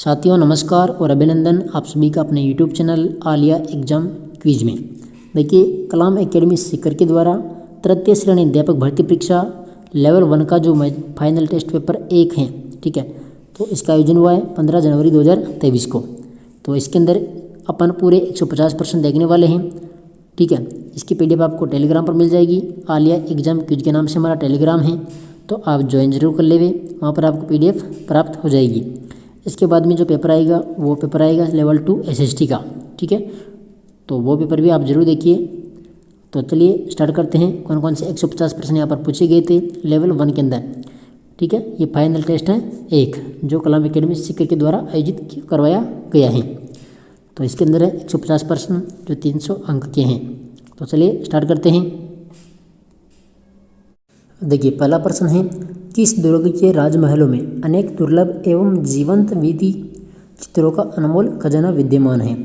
साथियों नमस्कार और अभिनंदन आप सभी का अपने YouTube channel Alia exam quiz में। देखिए कलाम एकेडमी सीकर के द्वारा तृतीय श्रेणी अध्यापक भर्ती परीक्षा लेवल 1 का जो फाइनल टेस्ट पेपर 1 है, ठीक है, तो इसका आयोजन हुआ है 15 जनवरी 2023 को। तो इसके अंदर अपन पूरे 150% देखने वाले हैं, ठीक है। इसकी PDF आपको टेलीग्राम पर मिल जाएगी। आलिया एग्जाम क्विज के नाम से हमारा टेलीग्राम है, तो आप ज्वाइन जरूर कर लेवे, वहाँ पर आपको PDF प्राप्त हो जाएगी। इसके बाद में जो पेपर आएगा वो पेपर आएगा लेवल 2 SST का, ठीक है, तो वो पेपर भी आप जरूर देखिए। तो चलिए स्टार्ट करते हैं। कौन कौन से 150% यहाँ पर पूछे गए थे लेवल 1 के अंदर, ठीक है। ये फाइनल टेस्ट है 1 जो कलाम एकेडमी सीकर के द्वारा आयोजित करवाया गया है। तो इसके अंदर है 150% जो 300 अंक के हैं। तो चलिए स्टार्ट करते हैं। देखिए पहला प्रश्न है, किस दुर्ग के राजमहलों में अनेक दुर्लभ एवं जीवंत वीथी चित्रों का अनमोल खजाना विद्यमान है?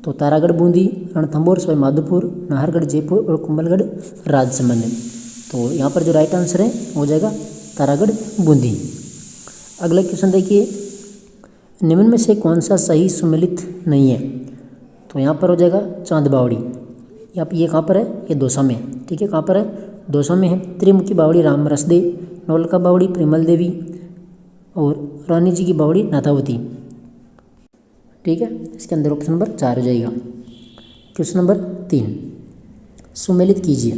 तो तारागढ़ बूंदी, रणथंभौर सवाई माधोपुर, नाहरगढ़ जयपुर और कुंभलगढ़ राजसमंद। तो यहाँ पर जो राइट आंसर है हो जाएगा तारागढ़ बूंदी। अगला क्वेश्चन देखिए, निम्न में से कौन सा सही सुमेलित नहीं है? तो यहाँ पर हो जाएगा चांद बावड़ी। यहाँ पर ये कहाँ पर है? ये दौसा में, ठीक है। कहाँ पर है? दौसा में है। त्रिमुखी बावड़ी राम रसदे, नौलखा बावड़ी परिमल देवी और रानी जी की बावड़ी नाथावती, ठीक है। इसके अंदर ऑप्शन नंबर 4 हो जाएगा। क्वेश्चन नंबर 3, सुमेलित कीजिए।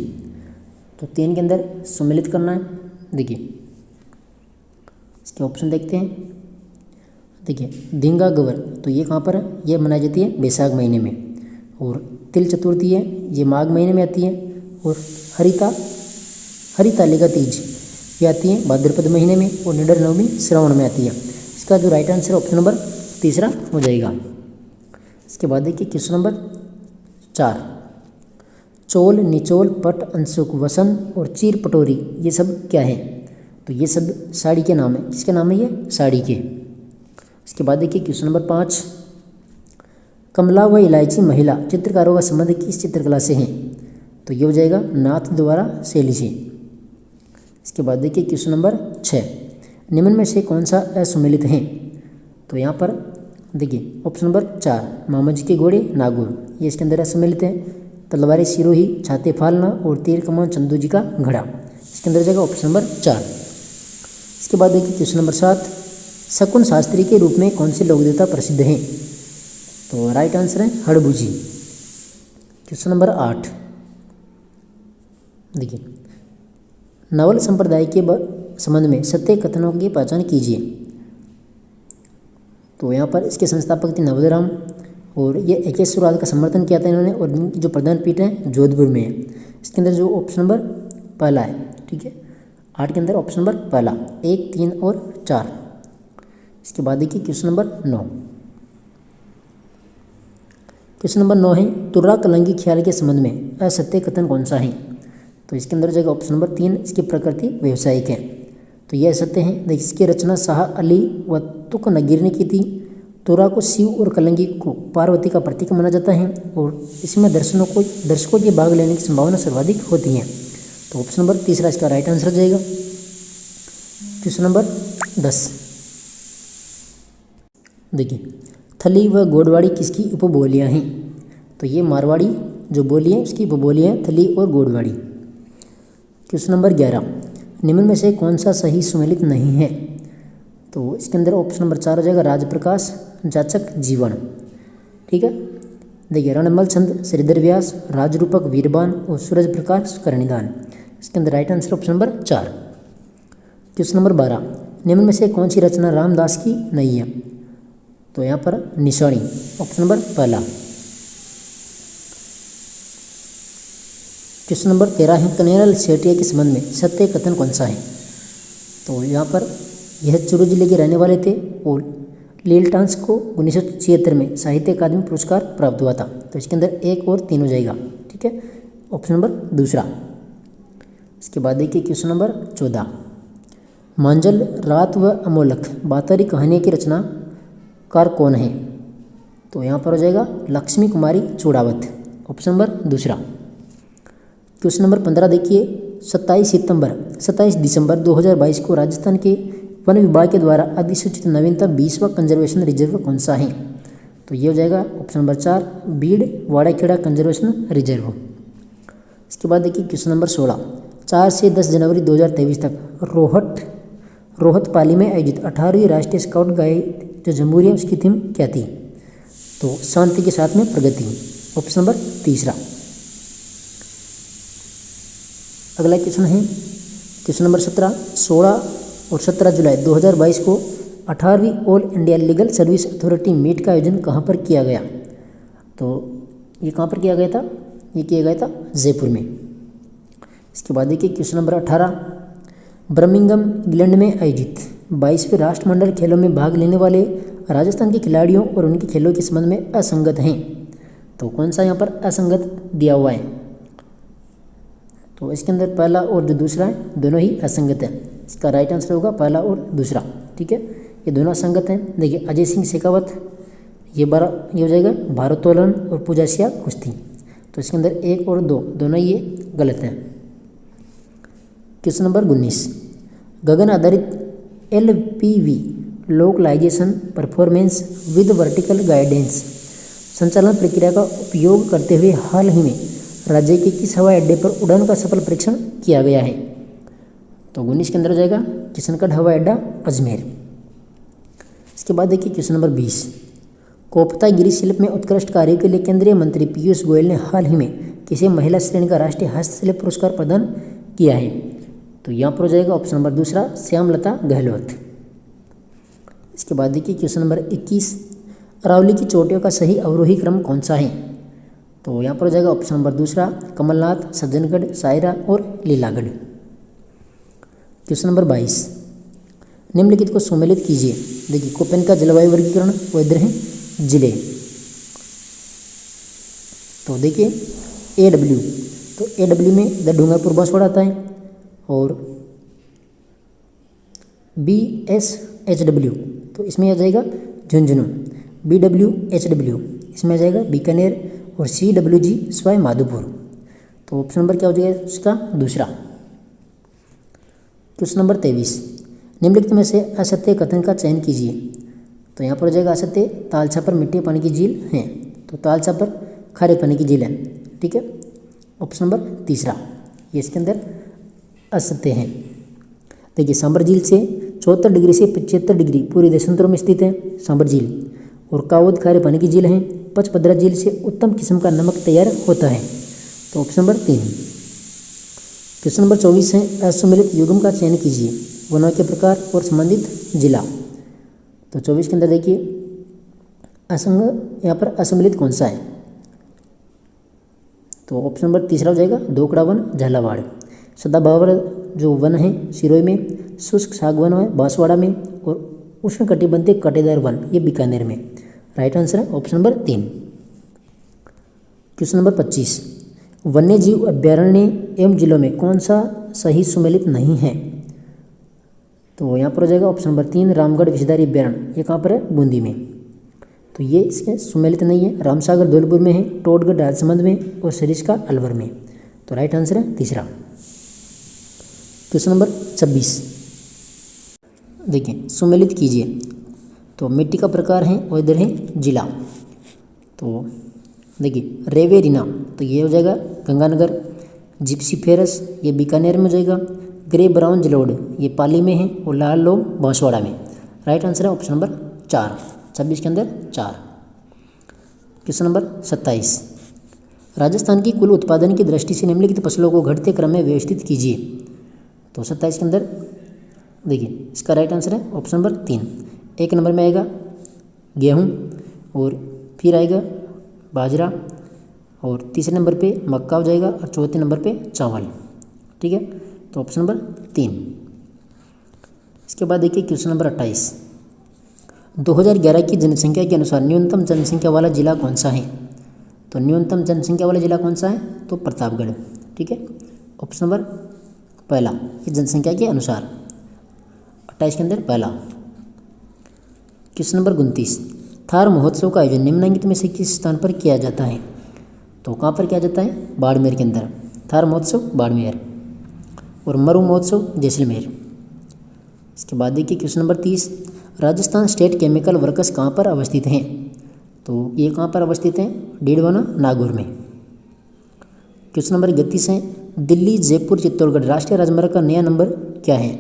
तो 3 के अंदर सुमेलित करना है। देखिए इसके ऑप्शन देखते हैं। देखिए धींगा गवर, तो ये कहाँ पर है? ये मनाई जाती है बैसाख महीने में। और तिल चतुर्थी है, ये माघ महीने में आती है। और हरितालिका तीज ये आती है भाद्रपद महीने में। और निडर नवमी श्रावण में आती है। इसका जो राइट आंसर ऑप्शन नंबर 3 हो जाएगा। इसके बाद देखिए क्वेश्चन नंबर 4, चोल, निचोल, पट, अंशुक, वसन और चीर पटोरी ये सब क्या है? तो ये सब साड़ी के नाम है। किसके नाम है? ये साड़ी के। इसके बाद देखिए क्वेश्चन नंबर 5, कमला व इलायची महिला चित्रकारों का संबंध किस चित्रकला से है? तो ये हो जाएगा नाथ द्वारा शैली से। इसके बाद देखिए क्वेश्चन नंबर 6, निम्न में से कौन सा असुमेलित है? तो यहाँ पर देखिए ऑप्शन नंबर 4, मामा जी के घोड़े नागौर ये इसके अंदर असुमेलित है। तलवारें सिरोही, छाते फालना और तीर कमान चंदू जी का घड़ा इसके अंदर जाएगा ऑप्शन नंबर 4। इसके बाद देखिए क्वेश्चन नंबर 7, शकुन शास्त्री के रूप में कौन से लोक देवता प्रसिद्ध हैं? तो राइट आंसर है हड़बूजी। क्वेश्चन नंबर 8, देखिए नवल संप्रदाय के संबंध में सत्य कथनों की पहचान कीजिए। तो यहाँ पर इसके संस्थापक थे नवलराम और ये एकेश्वरवाद का समर्थन किया था इन्होंने। और इनकी जो प्रधान पीठ है जोधपुर में है। इसके अंदर जो ऑप्शन नंबर पहला है, ठीक है, 8 के अंदर ऑप्शन नंबर पहला 1, 3 और 4। इसके बाद देखिए क्वेश्चन नंबर 9। क्वेश्चन नंबर 9 है, तुर्रा कलंगी ख्याल के संबंध में असत्य कथन कौन सा है? तो इसके अंदर जाएगा ऑप्शन नंबर 3, इसकी प्रकृति व्यावसायिक है। तो यह असत्य है। देखिए इसकी रचना शाह अली व तुक नगीर ने की थी। तुर्रा को शिव और कलंगी को पार्वती का प्रतीक माना जाता है और इसमें दर्शकों के भाग लेने की संभावना सर्वाधिक होती है। तो ऑप्शन नंबर 3 इसका राइट आंसर जाएगा। क्वेश्चन नंबर 10, देखिए थली व गोडवाड़ी किसकी उपबोलियाँ हैं? तो ये मारवाड़ी जो बोली है उसकी उपबोलियाँ हैं थली और गोडवाड़ी। क्वेश्चन नंबर 11, निम्न में से कौन सा सही सुमेलित नहीं है? तो इसके अंदर ऑप्शन नंबर 4 हो जाएगा राजप्रकाश, जाचक, जीवन, ठीक है। देखिए रणमल छंद, श्रीधर व्यास, राजरूपक, वीरबान और सूरज प्रकाश करणिदान इसके अंदर right answer option number 4। Question number 12, निम्न में से कौन सी रचना रामदास की नहीं है? तो यहाँ पर निशानी ऑप्शन नंबर पहला। क्वेश्चन नंबर 13 है, कन्हैयालाल सेठिया के संबंध में सत्य कथन कौन सा है? तो यहाँ पर यह चूरू जिले के रहने वाले थे और लीलटांस को 1976 में साहित्य अकादमी पुरस्कार प्राप्त हुआ था। तो इसके अंदर 1 और 3 हो जाएगा, ठीक है, ऑप्शन नंबर 2। इसके बाद देखिए क्वेश्चन नंबर 14, मांझल, रात व अमोलक बातरी कहानी की रचनाकार कौन है? तो यहाँ पर हो जाएगा Lakshmi Kumari Chudawat option number 2। Question number 15 देखिए, 27 दिसंबर 2022 को राजस्थान के वन विभाग के द्वारा अधिसूचित नवीनतम 20वां कंजर्वेशन रिजर्व कौन सा है? तो ये हो जाएगा option number 4 Beed Wadakheda conservation reserve. इसके बाद देखिए क्वेश्चन नंबर 16, 4 से 10 जनवरी 2023 तक रोहत पाली में आयोजित 18वीं राष्ट्रीय स्काउट गाइड जो जम्बूरी है उसकी थीम क्या थी? तो शांति के साथ में प्रगति, ऑप्शन नंबर 3। अगला क्वेश्चन है क्वेश्चन नंबर 17, 16 और 17 जुलाई 2022 को 18वीं all India legal service authority meet का आयोजन कहाँ पर किया गया? तो ये कहाँ पर किया गया था? ये किया गया था जयपुर में। इसके बाद देखिए क्वेश्चन नंबर 18, बर्मिंघम इंग्लैंड में आयोजित 22वें राष्ट्रमंडल खेलों में भाग लेने वाले राजस्थान के खिलाड़ियों और उनके खेलों के संबंध में असंगत हैं। तो कौन सा यहाँ पर असंगत दिया हुआ है? तो इसके अंदर पहला और जो दूसरा है दोनों ही असंगत है। इसका राइट आंसर होगा पहला और दूसरा। ठीक है, ये दोनों असंगत हैं। देखिए अजय सिंह शेखावत ये हो जाएगा भारोत्तोलन और पूजा सिया कुश्ती। तो इसके अंदर 1 और 2 दोनों ये गलत हैं। क्वेश्चन नंबर 19, गगन आधारित LPV localisation performance with vertical guidance संचालन प्रक्रिया का उपयोग करते हुए हाल ही में राज्य के किस हवाई अड्डे पर उड़ान का सफल परीक्षण किया गया है? तो 19 के अंदर हो जाएगा किशनगढ़ हवाई अड्डा अजमेर। इसके बाद देखिए क्वेश्चन नंबर 20, कोपता गिरी शिल्प में उत्कृष्ट कार्य के लिए केंद्रीय मंत्री पीयूष गोयल ने हाल ही में किसे महिला श्रेणी का राष्ट्रीय हस्तशिल्प पुरस्कार प्रदान किया है? तो यहाँ पर हो जाएगा ऑप्शन नंबर 2 श्यामलता गहलोत। इसके बाद देखिए क्वेश्चन नंबर 21, अरावली की चोटियों का सही अवरोही क्रम कौन सा है? तो यहाँ पर हो जाएगा ऑप्शन नंबर 2 कमलनाथ, सज्जनगढ़, सायरा और लीलागढ़। क्वेश्चन नंबर 22, निम्नलिखित को सम्मिलित कीजिए। देखिए कोपेन का जलवायु वर्गीकरण वो इधर है जिले। तो देखिए AW, तो AW में इधर डूंगरपुर बांसवाड़ा आता है और BSHW तो इसमें आ जाएगा झुंझुनू, BWHW इसमें आ जाएगा बीकानेर और CWG सवाई माधोपुर। तो ऑप्शन नंबर क्या हो जाएगा इसका दूसरा। क्वेश्चन नंबर 23, निम्नलिखित में से असत्य कथन का चयन कीजिए। तो यहाँ पर हो जाएगा असत्य तालछा पर मिट्टी पानी की झील है, तो तालछा पर खारे पानी की झील है। ठीक है, ऑप्शन नंबर 3 ये इसके अंदर असत्य है। देखिए सांबर झील से 74 डिग्री से 75 डिग्री पूरे देशांतरों में स्थित है सांबर झील, और कावद खारे पानी की झील है। पचपदरा झील से उत्तम किस्म का नमक तैयार होता है। तो ऑप्शन नंबर 3। क्वेश्चन नंबर 24 है असम्मिलित युग्म का चयन कीजिए, वनों के प्रकार और संबंधित जिला। तो 24 के अंदर देखिए यहाँ पर असम्मिलित कौन सा है? तो ऑप्शन नंबर 3 हो जाएगा दोकड़ा वन झालावाड़। सदाबहार जो वन है सिरोही में, शुष्क सागवन है बांसवाड़ा में, और उष्णकटिबंधीय कांटेदार वन ये बीकानेर में। राइट आंसर है ऑप्शन नंबर 3। क्वेश्चन नंबर 25, वन्य जीव अभ्यारण्य एवं जिलों में कौन सा सही सुमेलित नहीं है? तो यहाँ पर हो जाएगा ऑप्शन नंबर 3 रामगढ़ विषधारी अभ्यारण्य, ये कहाँ पर है? बूंदी में। तो ये इसके सुमेलित नहीं है। रामसागर धौलपुर में है, टोटगढ़ राजसमंद में, और सरिस्का अलवर में। तो राइट आंसर है तीसरा। क्वेश्चन नंबर 26, देखिए सुमेलित कीजिए। तो मिट्टी का प्रकार है और इधर है जिला। तो देखिए रेवेरिना तो ये हो जाएगा गंगानगर। जिप्सी फेरस ये बीकानेर में हो जाएगा। ग्रे ब्राउन जलोढ़ ये पाली में है, और लाल लोम बांसवाड़ा में। राइट आंसर है ऑप्शन नंबर 4, 26 के अंदर 4। क्वेश्चन नंबर 27, राजस्थान की कुल उत्पादन की दृष्टि से निम्नलिखित फसलों को घटते क्रम में व्यवस्थित कीजिए। तो 27 के अंदर देखिए इसका राइट आंसर है ऑप्शन नंबर 3। 1 नंबर में आएगा गेहूँ, और फिर आएगा बाजरा, और तीसरे नंबर पे मक्का हो जाएगा, और चौथे नंबर पे चावल। ठीक है, तो ऑप्शन नंबर 3। इसके बाद देखिए क्वेश्चन नंबर 28, 2011 की जनसंख्या के अनुसार न्यूनतम जनसंख्या वाला जिला कौन सा है? तो न्यूनतम जनसंख्या वाला जिला कौन सा है? तो प्रतापगढ़। ठीक है, ऑप्शन नंबर पहला ये जनसंख्या के अनुसार 28 के अंदर पहला। क्वेश्चन नंबर 29, थार महोत्सव का आयोजन निम्नलिखित में से किस स्थान पर किया जाता है? तो कहाँ पर किया जाता है? बाड़मेर के अंदर। थार महोत्सव बाड़मेर, और मरु महोत्सव जैसलमेर। इसके बाद देखिए question number 30, Rajasthan state chemical works कहाँ पर अवस्थित हैं? तो ये कहाँ पर अवस्थित हैं? डीडवाना, नागौर में। क्वेश्चन नंबर 31 है, दिल्ली जयपुर चित्तौड़गढ़ राष्ट्रीय राजमार्ग का नया नंबर क्या है?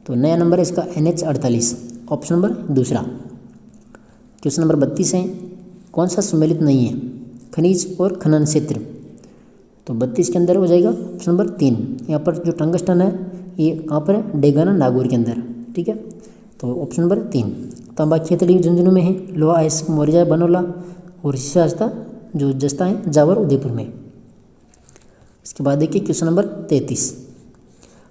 तो नया नंबर है इसका NH 48, ऑप्शन नंबर दूसरा। क्वेश्चन नंबर 32 है, कौन सा सम्मिलित नहीं है? खनिज और खनन क्षेत्र। तो 32 के अंदर हो जाएगा ऑप्शन नंबर 3। यहाँ पर जो टंगस्टन है ये कहाँ पर है? डेगाना, नागौर के अंदर। ठीक है, तो ऑप्शन नंबर 3। तांबा खेतड़ी झुंझुनू में है, लोहा अयस्क मोरिया बनोला, और शास्ता जो जस्ता है जावर उदयपुर में। इसके बाद देखिए क्वेश्चन नंबर 33,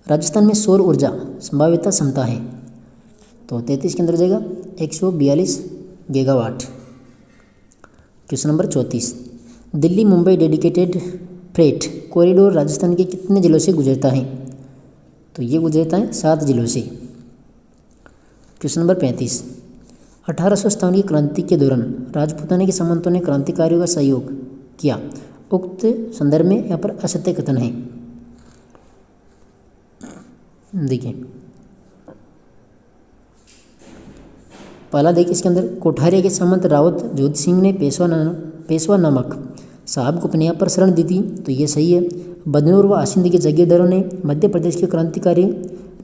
राजस्थान में सौर ऊर्जा संभाव्यता क्षमता है? तो 33 के अंदर हो जाएगा 142 gigawatt. Question number 34, Delhi Mumbai dedicated freight corridor Rajasthan के कितने जिलों से गुजरता है? तो ये गुजरता है 7 जिलों से। क्वेश्चन नंबर 35, 1857 की क्रांति के दौरान राजपूताना के सामंतों ने क्रांतिकारियों का सहयोग किया, उक्त संदर्भ में यहाँ पर असत्य कथन है। देखिए पहला देखिए इसके अंदर, कोठारिया के सामंत रावत जोधी सिंह ने पेशवा नामक साहब को अपने यहाँ पर शरण दी थी, तो ये सही है। बदनूर व आसिंद के जागीरदारों ने मध्य प्रदेश के क्रांतिकारी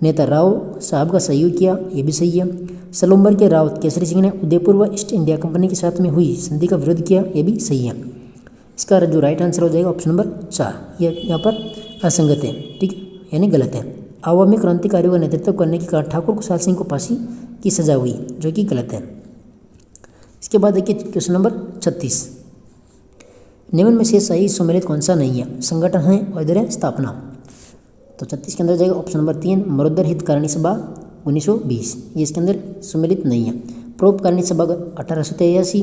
नेता राव साहब का सहयोग किया, ये भी सही है। सलूम्बर के रावत केसरी सिंह ने उदयपुर व ईस्ट इंडिया कंपनी के साथ में हुई संधि का विरोध किया, ये भी सही है। इसका जो राइट आंसर हो जाएगा ऑप्शन नंबर 4, ये यहाँ पर असंगत है, ठीक है, यानी गलत है। आवामी क्रांतिकारियों का नेतृत्व करने के कारण ठाकुर कुशाल सिंह को फांसी की सजा हुई, जो कि गलत है। इसके बाद देखिए क्वेश्चन नंबर 36, निम्न में से सही सम्मिलित कौन सा नहीं है? संगठन है और इधर है स्थापना। तो 36 के अंदर जाएगा ऑप्शन नंबर 3, मरुद्धर हितकारिणी सभा 1920, ये इसके अंदर सम्मिलित नहीं है। परोपकारिणी सभा 1883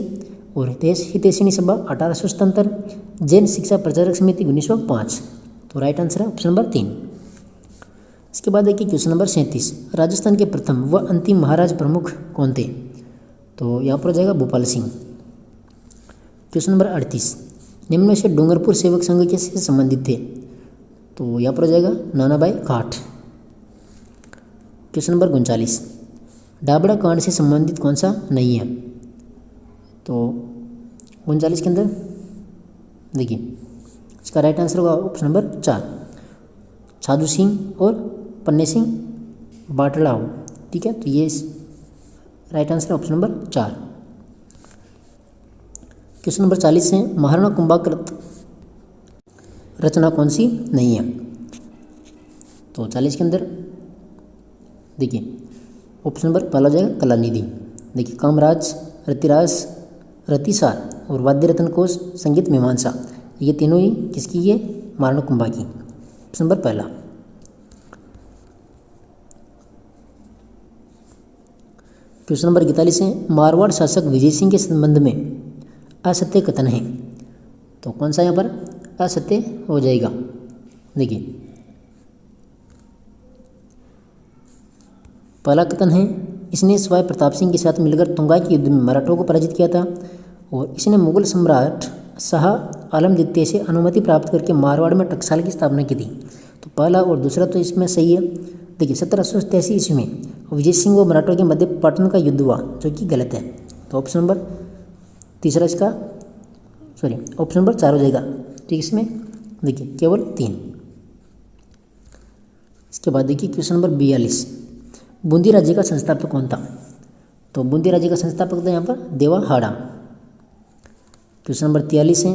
और हितैषिणी सभा 1877, जैन शिक्षा प्रचारक समिति 1905। तो राइट आंसर है ऑप्शन नंबर 3। इसके बाद देखिए क्वेश्चन नंबर 37, राजस्थान के प्रथम व अंतिम महाराज प्रमुख कौन थे? तो यहाँ पर हो जाएगा भोपाल सिंह। क्वेश्चन नंबर 38, निम्न में से डूंगरपुर सेवक संघ किससे संबंधित थे? तो यहाँ पर हो जाएगा नानाभाई खाट। क्वेश्चन नंबर 39, डाबड़ा कांड से संबंधित कौन सा नहीं है? तो 39 के अंदर देखिए इसका राइट आंसर होगा ऑप्शन नंबर 4, छाजू सिंह और पन्ने सिंह बाटड़ाओ। ठीक है, तो ये राइट आंसर है ऑप्शन नंबर 4। क्वेश्चन नंबर 40 है, महाराणा कुंभाकृत रचना कौन सी नहीं है? तो 40 के अंदर देखिए ऑप्शन नंबर पहला हो जाएगा कलानिधि। देखिए कामराज, रतिरास, रतिसार और वाद्य रत्न कोश संगीत मीमांसा, ये तीनों ही किसकी है? महाराणा कुंभा की। ऑप्शन नंबर पहला। क्वेश्चन नंबर 41 है, मारवाड़ शासक विजय सिंह के संबंध में असत्य कथन है। तो कौन सा यहाँ पर असत्य हो जाएगा? देखिए पहला कथन है, इसने सवाई प्रताप सिंह के साथ मिलकर तुंगाई के युद्ध में मराठों को पराजित किया था, और इसने मुगल सम्राट शाह आलम द्वितीय से अनुमति प्राप्त करके मारवाड़ में टकसाल की स्थापना की थी। तो पहला और दूसरा तो इसमें सही है। देखिए 1787 ईस्वी में विजय सिंह व मराठों के मध्य पाटन का युद्ध हुआ, जो कि गलत है। तो ऑप्शन नंबर तीसरा इसका ऑप्शन नंबर 4 हो जाएगा। ठीक, इसमें देखिए केवल 3। इसके बाद देखिए क्वेश्चन नंबर 42, बूंदी राज्य का संस्थापक कौन था? तो बूंदी राज्य का संस्थापक था यहाँ पर देवा हाड़ा। क्वेश्चन नंबर 43 है,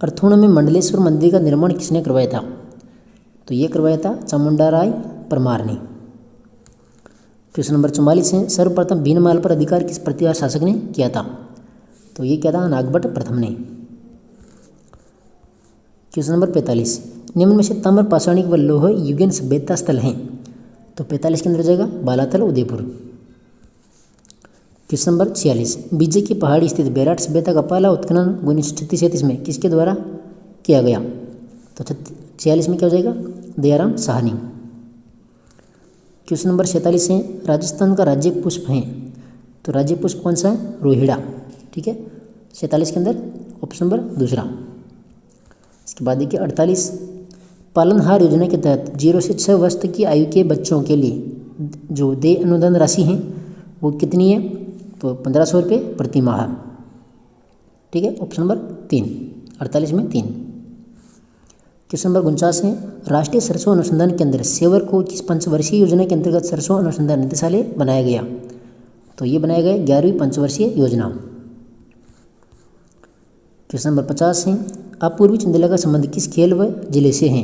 अर्थूण में मंडलेश्वर मंदिर का निर्माण किसने करवाया था? तो ये करवाया था चामुंडा राय परमार ने। क्वेश्चन नंबर 44 है, सर्वप्रथम भीनमाल पर अधिकार किस प्रतिहार शासक ने किया था? तो ये क्या था? नागभट्ट प्रथम ने। क्वेश्चन नंबर 45, निम्न में से ताम्र पाषाणिक व लौह युगीन सभ्यता स्थल हैं। तो 45 के अंदर जाएगा बालाथल उदयपुर। क्वेश्चन नंबर 46, बीजे की पहाड़ी स्थित बैराट सभ्यता का पहला उत्खनन 1936 में किसके द्वारा किया गया? तो 46 में क्या हो जाएगा? दयाराम साहनी। क्वेश्चन नंबर 47 है, राजस्थान का राज्य पुष्प है। तो राज्य पुष्प कौन सा है? रोहिड़ा। ठीक है, 47 के अंदर ऑप्शन नंबर दूसरा। इसके बाद देखिए 48, पालनहार योजना के तहत 0 से 6 वर्ष तक की आयु के बच्चों के लिए जो देय अनुदान राशि है वो कितनी है, तो 1500 रुपये प्रति माह। ठीक है, ऑप्शन नंबर 3, 48 में 3। क्वेश्चन नंबर 49 है, राष्ट्रीय सरसों अनुसंधान केंद्र सेवर को किस पंचवर्षीय योजना के अंतर्गत सरसों अनुसंधान निदेशालय बनाया गया, तो ये बनाया गया 11वीं पंचवर्षीय योजना। क्वेश्चन नंबर 50 है, अपूर्वी चंदेला का संबंध किस खेल व जिले से है,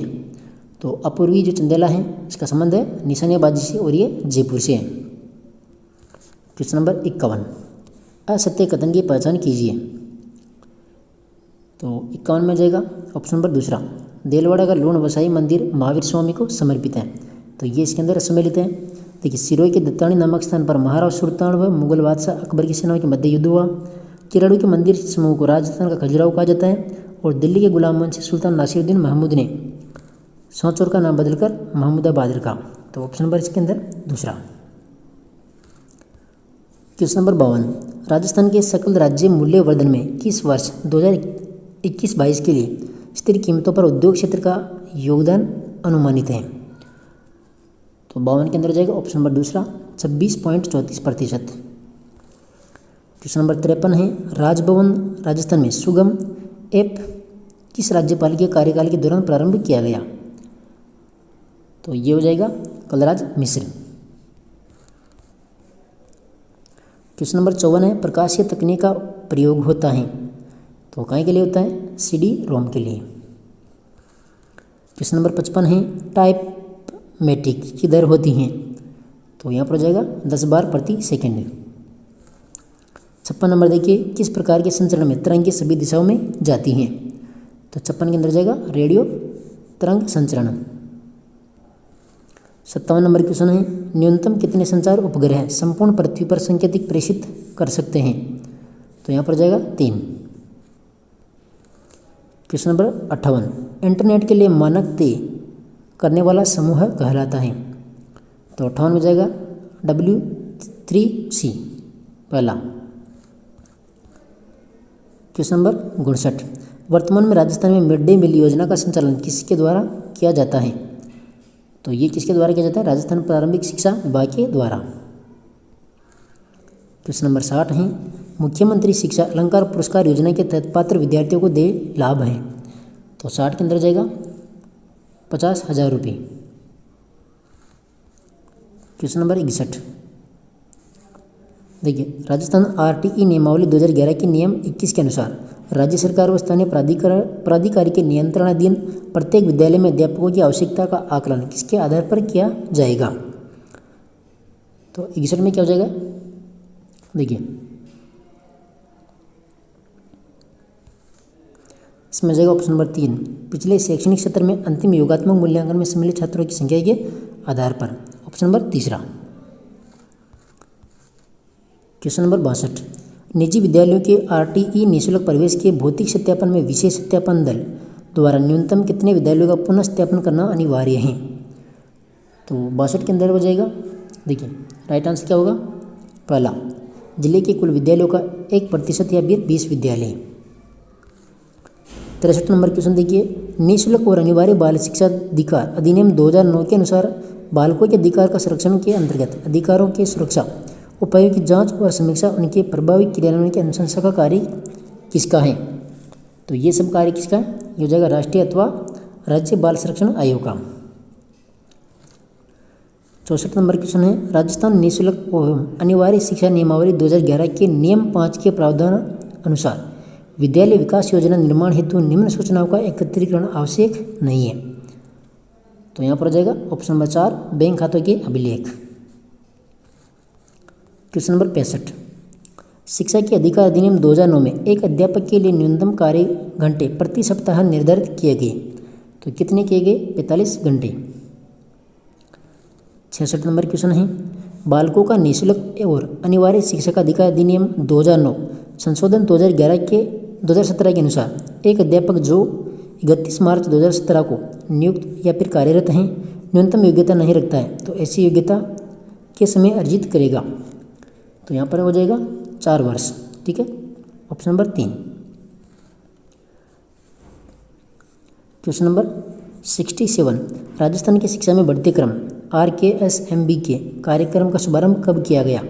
तो अपूर्वी जो चंदेला है इसका संबंध है निशानेबाजी से और ये जयपुर से है। क्वेश्चन नंबर 51, असत्य कथन की पहचान कीजिए, तो 51 में जाएगा ऑप्शन नंबर 2, देलवाड़ा का लूण वसाई मंदिर महावीर स्वामी को समर्पित है, तो ये इसके अंदर सम्मिलित है। देखिए, सिरोही के दत्तानी नामक स्थान पर महाराव सुल्तान व मुगल बादशाह अकबर की सेनाओं के मध्य युद्ध हुआ। किराड़ू के मंदिर समूह को राजस्थान का खजुराहो कहा जाता है, और दिल्ली के गुलाम वंशी सुल्तान नासिरुद्दीन महमूद ने सांचौर का नाम बदलकर महमूदाबाद रखा, तो ऑप्शन नंबर इसके अंदर 2। क्वेश्चन नंबर 52, राजस्थान के सकल राज्य मूल्य वर्धन में किस वर्ष 2021-22 के लिए स्थिर कीमतों पर उद्योग क्षेत्र का योगदान अनुमानित है, तो 52 के अंदर जाएगा ऑप्शन नंबर 2, 26.34%। क्वेश्चन नंबर 53 है, राजभवन राजस्थान में सुगम ऐप किस राज्यपाल के कार्यकाल के दौरान प्रारंभ किया गया, तो ये हो जाएगा कलराज मिश्र। क्वेश्चन नंबर 54 है, प्रकाशीय तकनीक का प्रयोग होता है, तो काय के लिए होता है, CD रोम के लिए। क्वेश्चन नंबर 55 है, टाइपमेटिक की दर होती है, तो यहाँ पर हो जाएगा 10 बार प्रति सेकेंड। 56 नंबर देखिए, किस प्रकार के संचरण में तरंगें सभी दिशाओं में जाती हैं, तो 56 के अंदर जाएगा रेडियो तरंग संचरण। 57 नंबर क्वेश्चन है, न्यूनतम कितने संचार उपग्रह संपूर्ण पृथ्वी पर संकेतिक प्रेषित कर सकते हैं, तो यहाँ पर जाएगा 3। क्वेश्चन नंबर 58, इंटरनेट के लिए मानक तय करने वाला समूह कहलाता है, तो 58 में जाएगा W3C पहला। क्वेश्चन नंबर 59, वर्तमान में राजस्थान में मिड डे मील योजना का संचालन किसके द्वारा किया जाता है, तो ये किसके द्वारा किया जाता है, राजस्थान प्रारंभिक शिक्षा विभाग के द्वारा। क्वेश्चन नंबर 60 है, मुख्यमंत्री शिक्षा अलंकार पुरस्कार योजना के तहत पात्र विद्यार्थियों को देय लाभ हैं, तो 60 के अंदर जाएगा 50,000 रुपये। क्वेश्चन नंबर 61, देखिए, राजस्थान RTE नियमावली 2011 के नियम 21 के अनुसार राज्य सरकार व स्थानीय प्राधिकारी के नियंत्रणाधीन प्रत्येक विद्यालय में अध्यापकों की आवश्यकता का आकलन किसके आधार पर किया जाएगा, तो 61 में क्या हो जाएगा, देखिए इसमें जाएगा ऑप्शन नंबर 3, पिछले शैक्षणिक सत्र में अंतिम योगात्मक मूल्यांकन में सम्मिलित छात्रों की संख्या के आधार पर, ऑप्शन नंबर 3। क्वेश्चन नंबर 62, निजी विद्यालयों के RTE निःशुल्क प्रवेश के भौतिक सत्यापन में विशेष सत्यापन दल द्वारा न्यूनतम कितने विद्यालयों का पुनः सत्यापन करना अनिवार्य है, तो 62 के अंदर हो जाएगा। देखिए, राइट आंसर क्या होगा, पहला, जिले के कुल विद्यालयों का 1% या 20 विद्यालय। 63 नंबर क्वेश्चन देखिए, निःशुल्क और अनिवार्य बाल शिक्षा अधिकार अधिनियम 2009 के अनुसार बालकों के अधिकार का संरक्षण के अंतर्गत अधिकारों की सुरक्षा, उपायों की जांच और समीक्षा, उनके प्रभावी क्रियान्वयन की अनुशंसा का कार्य किसका है, तो ये सब कार्य किसका है, ये हो जाएगा राष्ट्रीय अथवा राज्य बाल संरक्षण आयोग का। 64 नंबर क्वेश्चन है, राजस्थान निःशुल्क एवं अनिवार्य शिक्षा नियमावली 2011 के नियम 5 के प्रावधान अनुसार विद्यालय विकास योजना निर्माण हेतु निम्न सूचनाओं का एकत्रीकरण आवश्यक नहीं है, तो यहाँ पर हो जाएगा ऑप्शन नंबर 4, बैंक खातों के अभिलेख। क्वेश्चन नंबर 65, शिक्षा के अधिकार अधिनियम 2009 में एक अध्यापक के लिए न्यूनतम कार्य घंटे प्रति सप्ताह निर्धारित किए गए, तो कितने किए गए, 45 घंटे। 66 नंबर क्वेश्चन है, बालकों का निःशुल्क और अनिवार्य शिक्षा का अधिकार अधिनियम 2009 संशोधन 2017 के अनुसार एक अध्यापक जो 31 मार्च 2017 को नियुक्त या फिर कार्यरत हैं न्यूनतम योग्यता नहीं रखता है, तो ऐसी योग्यता के समय अर्जित करेगा, तो यहाँ पर हो जाएगा 4 वर्ष। ठीक है, option number 3। Question number 67, Rajasthan की शिक्षा में बढ़ते क्रम RKSMB के कार्यक्रम का शुभारंभ कब किया गया?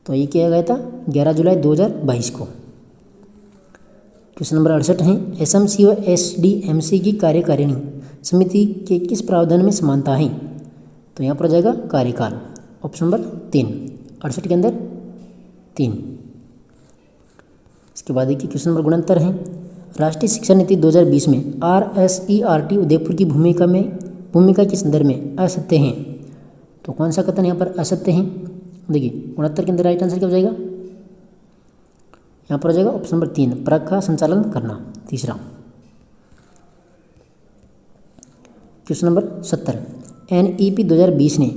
तो ये किया गया था 11 जुलाई 2022 को। क्वेश्चन नंबर 68 है, SMC व SDMC की कार्यकारिणी समिति के किस प्रावधान में समानता है? तो यहाँ पर हो जाएगा कार्यकाल, ऑप्शन नंबर 3, 68 के अंदर 3। इसके बाद देखिए क्वेश्चन नंबर 69 है, राष्ट्रीय शिक्षा नीति 2020 में RSERT उदयपुर की भूमिका के संदर्भ में असत्य हैं। तो कौन सा कथन यहाँ पर असत्य है? देखिए 69 के अंदर राइट आंसर क्या हो जाएगा? यहाँ पर हो जाएगा ऑप्शन नंबर 3, परख का संचालन करना, तीसरा। क्वेश्चन नंबर 70, NEP 2020 ने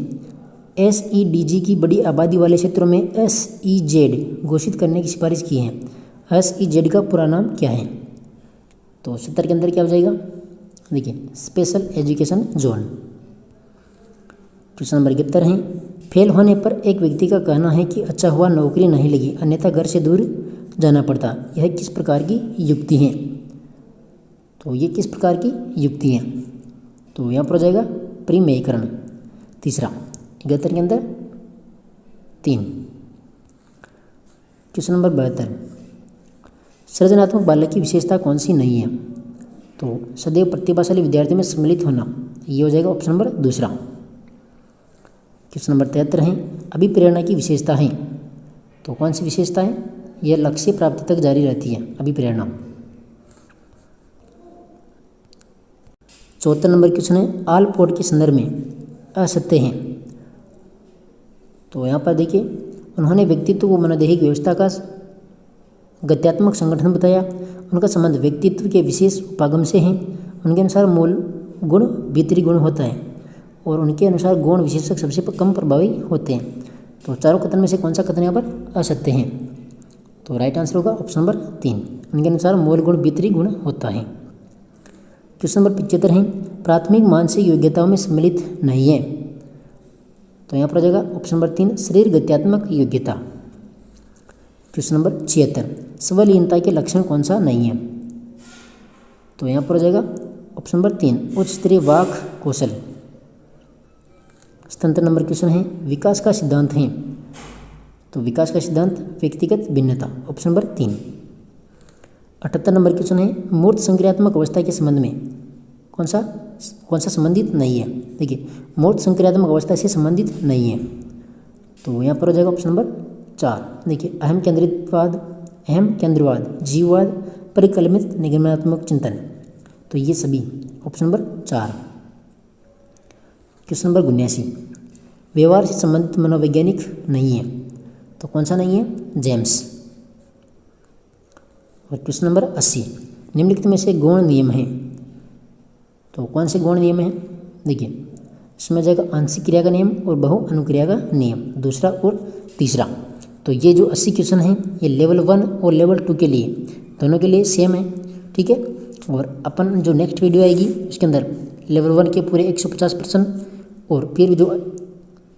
SEDG की बड़ी आबादी वाले क्षेत्रों में SEZ घोषित करने की सिफारिश की है। SEZ का पूरा नाम क्या है? तो 70 के अंदर क्या हो जाएगा? देखिए special education zone. Question number 71 है, फेल होने पर एक व्यक्ति का कहना है कि अच्छा हुआ नौकरी नहीं लगी, अन्यथा घर से दूर जाना पड़ता। यह किस प्रकार की युक्ति है? तो ये किस प्रकार की युक्ति है? तो यहाँ पर हो जाएगा प्रीमेयकरण, तीसरा। 71 के अंदर 3। क्वेश्चन नंबर 72, सृजनात्मक बालक की विशेषता कौन सी नहीं है? तो सदैव प्रतिभाशाली विद्यार्थी में सम्मिलित होना, ये हो जाएगा ऑप्शन नंबर 2। क्वेश्चन नंबर 73 है, अभिप्रेरणा की विशेषता है। तो कौन सी विशेषता है? यह लक्ष्य प्राप्ति तक जारी रहती है, अभिप्रेरणा। 74 नंबर क्वेश्चन है, आल पोर्ट के संदर्भ में असत्य हैं। तो यहाँ पर देखिए, उन्होंने व्यक्तित्व को मनोदैहिक व्यवस्था का गत्यात्मक संगठन बताया। उनका संबंध व्यक्तित्व के विशेष उपागम से है। उनके अनुसार मूल गुण भीतरी गुण होता है और उनके अनुसार गौण विशेषक सबसे कम प्रभावी होते हैं। तो चारों कथन में से कौन सा कथन यहाँ पर असत्य है? तो राइट आंसर होगा ऑप्शन नंबर 3, उनके अनुसार मूल गुण भीतरी गुण होता है। क्वेश्चन नंबर 75 है, प्राथमिक मानसिक योग्यताओं में सम्मिलित नहीं है। तो यहाँ पर आ जाएगा ऑप्शन नंबर 3, शरीर गत्यात्मक योग्यता। क्वेश्चन नंबर 76, स्वलीनता के लक्षण कौन सा नहीं है? तो यहाँ पर हो जाएगा ऑप्शन नंबर 3, उच्च स्तरीय वाक कौशल। 77 नंबर क्वेश्चन है, विकास का सिद्धांत है। तो विकास का सिद्धांत व्यक्तिगत भिन्नता, ऑप्शन नंबर 3। 78 नंबर क्वेश्चन है, मूर्त संक्रियात्मक अवस्था के संबंध में कौन सा संबंधित नहीं है? देखिए मूर्त संक्रियात्मक अवस्था से संबंधित नहीं है। तो यहाँ पर हो जाएगा ऑप्शन नंबर 4। देखिए अहम केंद्रवाद, जीववाद, परिकल्पित निगमनात्मक चिंतन। तो ये सभी ऑप्शन नंबर 4। क्वेश्चन नंबर 79, व्यवहार से संबंधित मनोवैज्ञानिक नहीं है। तो कौन सा नहीं है? जेम्स। और क्वेश्चन नंबर 80, निम्नलिखित में से गौण नियम हैं। तो कौन से गौण नियम हैं? देखिए इसमें जाएगा आंशिक क्रिया का नियम और बहु अनुक्रिया का नियम, दूसरा और तीसरा। तो ये जो 80 क्वेश्चन हैं ये लेवल 1 और लेवल 2 के लिए दोनों के लिए सेम है, ठीक है। और अपन जो नेक्स्ट वीडियो आएगी उसके अंदर लेवल 1 के पूरे 150% और फिर जो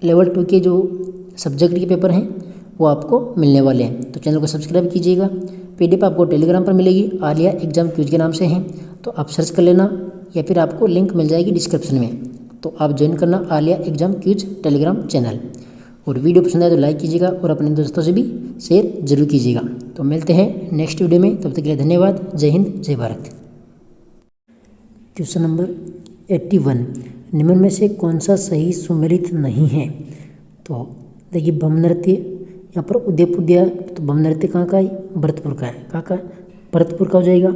लेवल 2 के जो सब्जेक्ट के पेपर हैं वो आपको मिलने वाले हैं। तो चैनल को सब्सक्राइब कीजिएगा। PDF आपको टेलीग्राम पर मिलेगी, आलिया एग्जाम क्यूज के नाम से हैं, तो आप सर्च कर लेना या फिर आपको लिंक मिल जाएगी डिस्क्रिप्शन में। तो आप ज्वाइन करना Aliya exam cues Telegram channel. और वीडियो पसंद आए तो लाइक कीजिएगा और अपने दोस्तों से भी शेयर जरूर कीजिएगा। तो मिलते हैं नेक्स्ट वीडियो में, तब तक के लिए धन्यवाद। जय हिंद, जय भारत। क्वेश्चन नंबर 81, निम्न में से कौन सा सही सुमेलित नहीं है? तो देखिए बम नृत्य यहाँ पर उदयपुर दिया, तो बम नृत्य कहाँ का है? भरतपुर का है। कहाँ का? भरतपुर का हो जाएगा।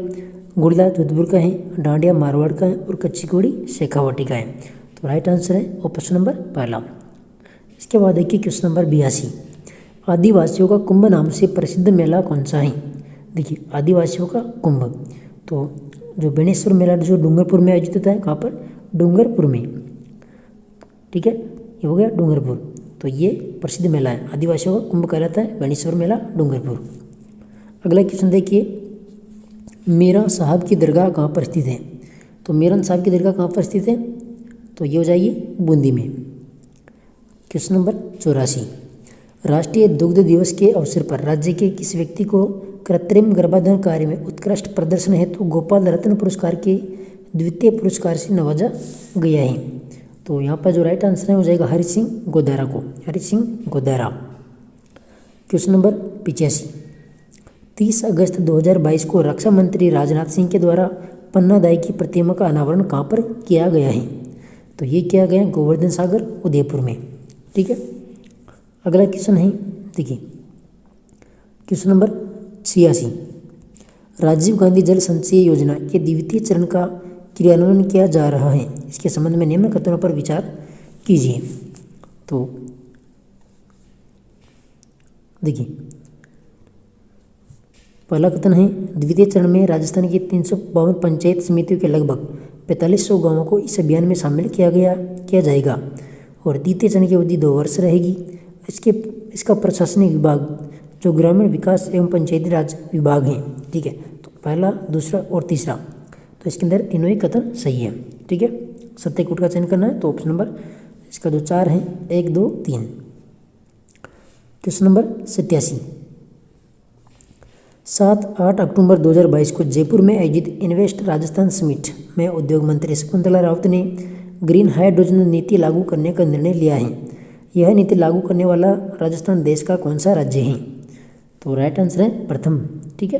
गुड़िया जोधपुर का है, डांडिया मारवाड़ का है और कच्ची घोड़ी शेखावाटी का है। तो राइट आंसर है ऑप्शन नंबर 1। इसके बाद देखिए क्वेश्चन नंबर 82, आदिवासियों का कुंभ नाम से प्रसिद्ध मेला कौन सा है? देखिए आदिवासियों का कुंभ, तो जो बेणेश्वर मेला जो डूंगरपुर में आयोजित होता है, कहाँ पर? डूंगरपुर में, ठीक है, ये हो गया डूंगरपुर। तो ये प्रसिद्ध मेला है, आदिवासियों का कुंभ कहलाता है, बेणेश्वर मेला डूंगरपुर। अगला क्वेश्चन देखिए, मीरा साहब की दरगाह कहाँ पर स्थित है? तो मीरन साहब की दरगाह कहाँ पर स्थित है? तो ये हो जाएगी बूंदी में। क्वेश्चन नंबर 84, राष्ट्रीय दुग्ध दिवस के अवसर पर राज्य के किस व्यक्ति को कृत्रिम गर्भाधान कार्य में उत्कृष्ट प्रदर्शन हेतु गोपाल रत्न पुरस्कार के द्वितीय पुरस्कार से नवाजा गया है? तो यहाँ पर जो राइट आंसर है हो जाएगा हरि सिंह गोदारा को, हरि सिंह गोदारा। क्वेश्चन नंबर 85, 30 अगस्त 2022 को रक्षा मंत्री राजनाथ सिंह के द्वारा पन्नादाई की प्रतिमा का अनावरण कहाँ पर किया गया है? तो ये किया गया है गोवर्धन सागर उदयपुर में। ठीक है, अगला क्वेश्चन है, देखिए क्वेश्चन नंबर 86, राजीव गांधी जल संचय योजना के द्वितीय चरण का क्रियान्वयन किया जा रहा है, इसके संबंध में निम्न कथनों पर विचार कीजिए। तो देखिए पहला कथन है, द्वितीय चरण में राजस्थान की 352 पंचायत समितियों के लगभग 4500 गांवों को इस अभियान में शामिल किया जाएगा और द्वितीय चरण की अवधि 2 वर्ष रहेगी। इसका प्रशासनिक विभाग जो ग्रामीण विकास एवं पंचायती राज विभाग हैं। ठीक है, तो पहला, दूसरा और तीसरा, तो इसके अंदर तीनों ही कथन सही है। ठीक है, सत्य कूट का चयन करना है, तो ऑप्शन नंबर इसका जो 4 है 1, 2, 3। क्वेश्चन नंबर 87, 7-8 अक्टूबर 2022 को जयपुर में आयोजित इन्वेस्ट राजस्थान समिट में उद्योग मंत्री शकुंतला रावत ने ग्रीन हाइड्रोजन नीति लागू करने का निर्णय लिया है। यह नीति लागू करने वाला राजस्थान देश का कौन सा राज्य है? तो राइट आंसर है प्रथम। ठीक है,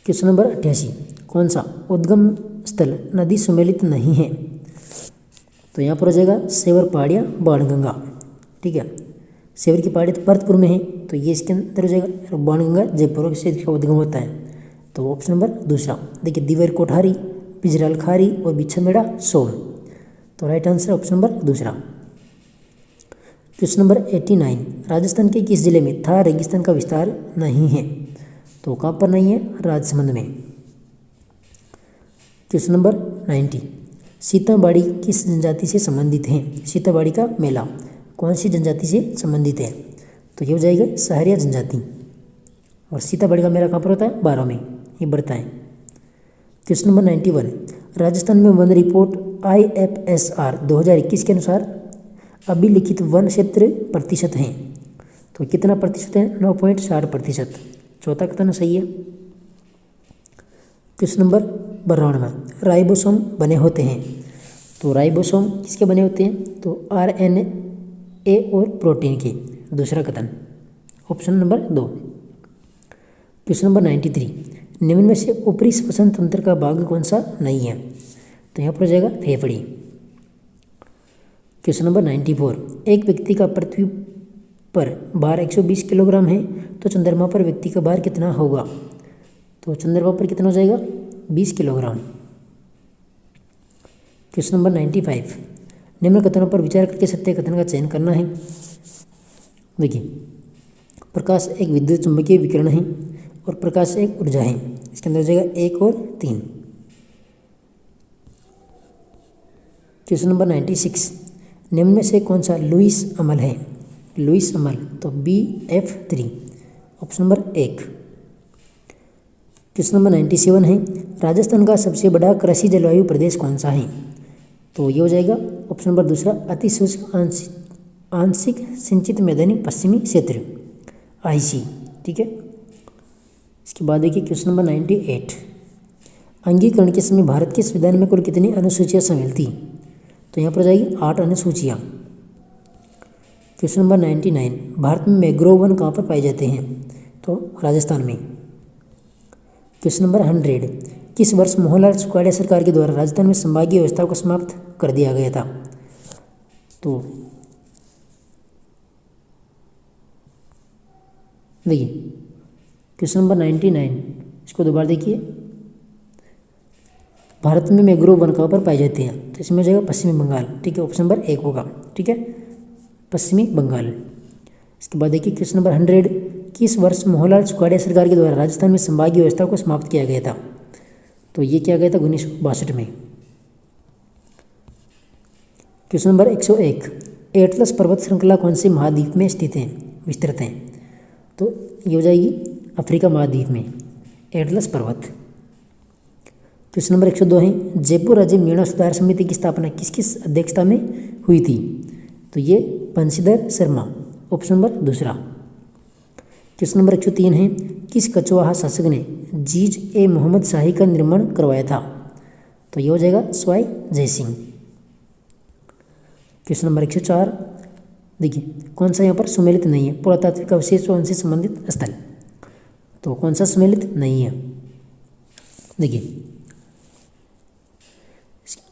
क्वेश्चन नंबर 88, कौन सा उद्गम स्थल नदी सम्मिलित नहीं है? तो यहाँ पर हो जाएगा सेवर पहाड़ियाँ बाणगंगा। ठीक है, सेवर की पहाड़ी तो भरतपुर में है, तो ये इसके अंदर हो जाएगा। बाणगंगा जयपुर से इसका उद्गम होता है, तो ऑप्शन नंबर दूसरा। देखिए दिवेर कोठारी, बिजराल खारी और बिछमेड़ा सोल, तो राइट आंसर ऑप्शन नंबर दूसरा। क्वेश्चन नंबर 89, राजस्थान के किस जिले में थार रेगिस्तान का विस्तार नहीं है? तो कहाँ पर नहीं है? राजसमंद में। क्वेश्चन नंबर 90, सीताबाड़ी किस जनजाति से संबंधित है? सीताबाड़ी का मेला कौन सी जनजाति से संबंधित है? तो ये हो जाएगा सहरिया जनजाति। और सीताबाड़ी का मेला कहाँ पर होता है? 12 में ये बढ़ता है। क्वेश्चन नंबर 91, राजस्थान में वन रिपोर्ट IFSR 2021 के अनुसार अभिलिखित वन क्षेत्र प्रतिशत हैं, तो कितना प्रतिशत है? 9.60%। चौथा कथन सही है। क्वेश्चन नंबर 92, राइबोसोम बने होते हैं, तो राइबोसोम किसके बने होते हैं? तो RNA और प्रोटीन के। दूसरा कथन ऑप्शन नंबर 2। क्वेश्चन नंबर 93, निम्न में से ऊपरी श्वसन तंत्र का भाग कौन सा नहीं है? तो यहाँ पर हो जाएगा फेफड़ी। क्वेश्चन नंबर 94, एक व्यक्ति का पृथ्वी पर भार 120 किलोग्राम है, तो चंद्रमा पर व्यक्ति का भार कितना होगा? तो चंद्रमा पर कितना हो जाएगा? 20 किलोग्राम। क्वेश्चन नंबर 95, निम्न कथनों पर विचार करके सत्य कथन का चयन करना है। देखिए प्रकाश एक विद्युत चुंबकीय विकिरण है और प्रकाश एक ऊर्जा है, इसके अंदर हो जाएगा 1 और 3। क्वेश्चन नंबर 96, निम्न में से कौन सा लुईस अम्ल है? लुईस अम्ल, तो BF3 option number 1। Question number 97 है, राजस्थान का सबसे बड़ा कृषि जलवायु प्रदेश कौन सा है? तो ये हो जाएगा ऑप्शन नंबर दूसरा, अति शुष्क आंशिक सिंचित मैदानी पश्चिमी क्षेत्र IC। ठीक है, इसके बाद देखिए क्वेश्चन नंबर 98, अंगीकरण के समय भारत के संविधान में कुल कितनी अनुसूचियाँ शामिल थी? तो यहाँ पर जाएगी 8 अनुसूचियाँ। क्वेश्चन नंबर 99, भारत में मैंग्रोव वन कहाँ पर पाए जाते हैं? तो राजस्थान में। क्वेश्चन नंबर 100, किस वर्ष मोहनलाल सुखाड़िया सरकार के द्वारा राजस्थान में संभागीय व्यवस्था को समाप्त कर दिया गया था? तो देखिए क्वेश्चन नंबर 99, इसको दोबारा देखिए, भारत में मैंग्रोव वन कहाँ पर पाए जाते हैं? तो इसमें हो जाएगा पश्चिमी बंगाल। ठीक है, ऑप्शन नंबर 1 होगा। ठीक है, पश्चिमी बंगाल। इसके बाद देखिए क्वेश्चन नंबर 100, किस वर्ष मोहनलाल सुखाड़िया सरकार के द्वारा राजस्थान में संभागीय व्यवस्था को समाप्त किया गया था? तो ये किया गया था 1962 में। क्वेश्चन नंबर 101, एटलस पर्वत श्रृंखला कौन से महाद्वीप में स्थित है, विस्तृत हैं? तो ये हो जाएगी अफ्रीका महाद्वीप में एटलस पर्वत। क्वेश्चन नंबर 102 है, जयपुर राज्य मीणा सुधार समिति की स्थापना किस अध्यक्षता में हुई थी? तो ये बंशीधर शर्मा, ऑप्शन नंबर दूसरा। क्वेश्चन नंबर 103 है, किस कछवाहा शासक ने जीज मोहम्मद शाही का निर्माण करवाया था? तो ये हो जाएगा सवाई जय सिंह। क्वेश्चन नंबर 104, देखिए कौन सा यहाँ पर सुमेलित नहीं है, पुरातात्विक अवशेष व उनसे संबंधित स्थल, तो कौन सा सुमेलित नहीं है। देखिए